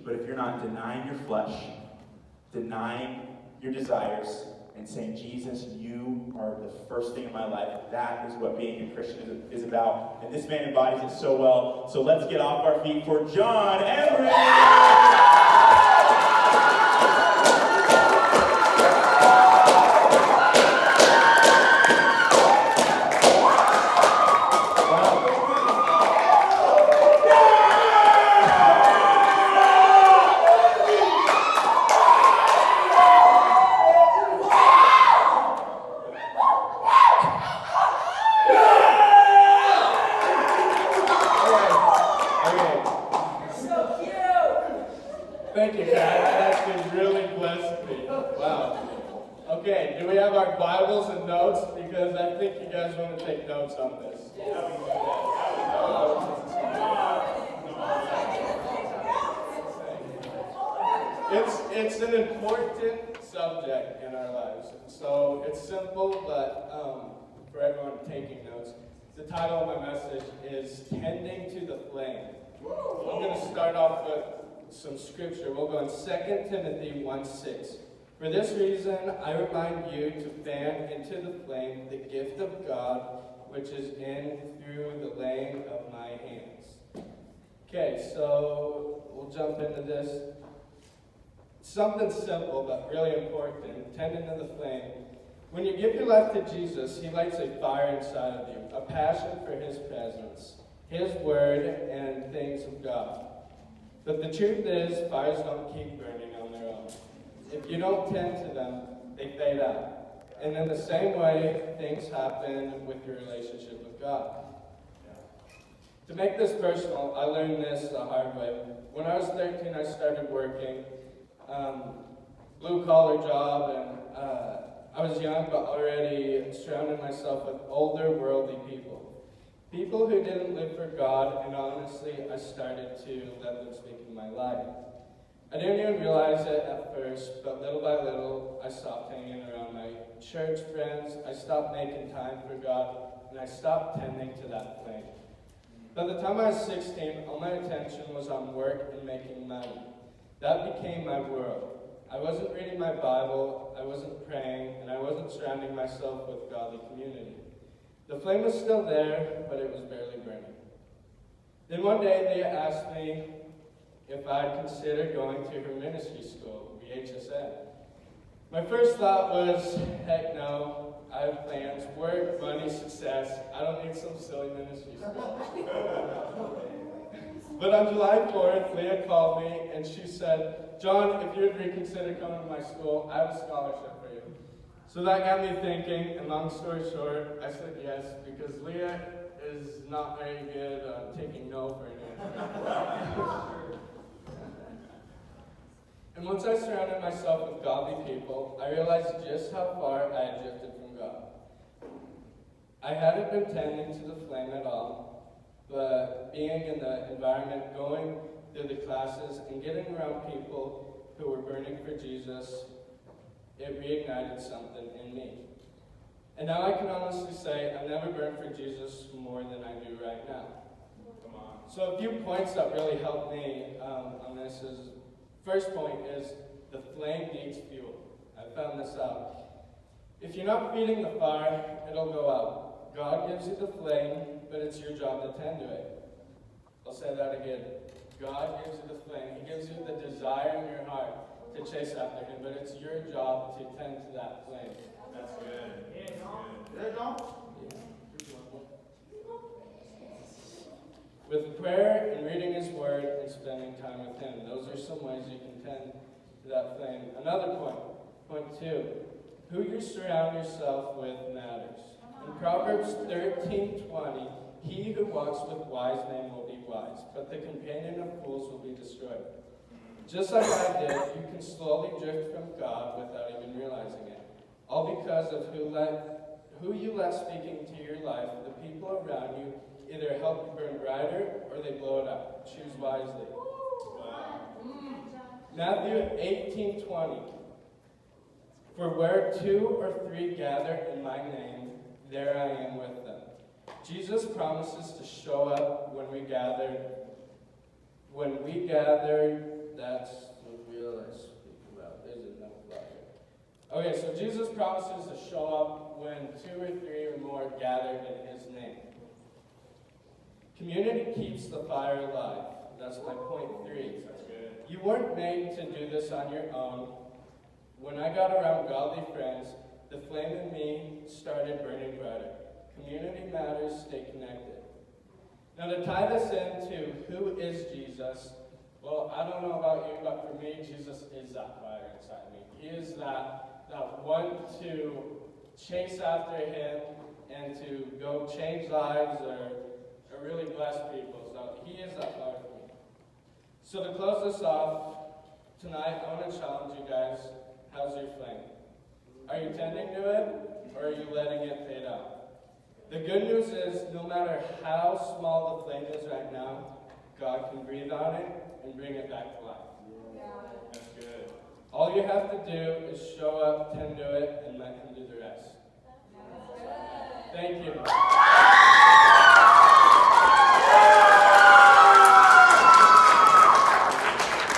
But if you're not denying your flesh, denying your desires, and saying, Jesus, you are the first thing in my life, that is what being a Christian is about. And this man embodies it so well. So let's get off our feet for John Emery! Thank you, guys. That actually really blessed me. Wow. Okay, do we have our Bibles and notes? Because I think you guys want to take notes on this. It's an important subject in our lives. So it's simple, but for everyone taking notes, the title of my message is Tending to the Flame. I'm going to start off with some scripture. We'll go in 2 Timothy 1:6. For this reason, I remind you to fan into the flame the gift of God, which is in through the laying of my hands. Okay, so we'll jump into this. Something simple but really important, tending to the flame. When you give your life to Jesus, he lights a fire inside of you, a passion for his presence, his word, and things of God. But the truth is, fires don't keep burning on their own. If you don't tend to them, they fade out. And in the same way, things happen with your relationship with God. To make this personal, I learned this the hard way. When I was 13, I started working, blue-collar job, and I was young, but already surrounded myself with older, worldly people. People who didn't live for God, and honestly, I started to let them speak in my life. I didn't even realize it at first, but little by little, I stopped hanging around my church friends, I stopped making time for God, and I stopped tending to that flame. By the time I was 16, all my attention was on work and making money. That became my world. I wasn't reading my Bible, I wasn't praying, and I wasn't surrounding myself with godly community. The flame was still there, but it was barely burning. Then one day they asked me if I'd consider going to her ministry school, VHSM. My first thought was, heck no, I have plans, work, money, success. I don't need some silly ministry school. But on July 4th, Leah called me and she said, John, if you'd reconsider coming to my school, I have a scholarship for you. So that got me thinking, and long story short, I said yes, because Leah is not very good at taking no for an answer. And once I surrounded myself with godly people, I realized just how far I had drifted from God. I hadn't been tending to the flame at all, but being in the environment, going through the classes, and getting around people who were burning for Jesus, it reignited something in me. And now I can honestly say I've never burned for Jesus more than I do right now. Come on. So a few points that really helped me on this is, first point is the flame needs fuel. I found this out. If you're not feeding the fire, it'll go out. God gives you the flame, but it's your job to tend to it. I'll say that again. God gives you the flame. He gives you the desire in your heart to chase after him, but it's your job to tend to that flame. That's good. Yeah, There you go. With prayer and reading his word and spending time with him. Those are some ways you can tend to that flame. Another point, point 2, who you surround yourself with matters. In Proverbs 13:20, he who walks with wise men will be wise, but the companion of fools will be destroyed. Just like I did, you can slowly drift from God without even realizing it. All because of who you let speak into your life. The people around you either help you burn brighter or they blow it up. Choose wisely. Matthew 18:20. For where 2 or 3 gather in my name, there I am with them. Jesus promises to show up when we gather that's the wheel I speak about. There's enough flyer. Okay, so Jesus promises to show up when 2 or 3 or more gathered in his name. Community keeps the fire alive. That's my point 3. That's good. You weren't made to do this on your own. When I got around godly friends, the flame in me started burning brighter. Community matters, stay connected. Now to tie this into who is Jesus, well, I don't know about you, but for me, Jesus is that fire inside me. He is that want to chase after him and to go change lives or really bless people. So he is that fire for me. So to close this off, tonight I want to challenge you guys, how's your flame? Are you tending to it, or are you letting it fade out? The good news is, no matter how small the flame is right now, God can breathe on it and bring it back to life. Yeah. That's good. All you have to do is show up, tend to it, and let him do the rest. That's good. Thank you.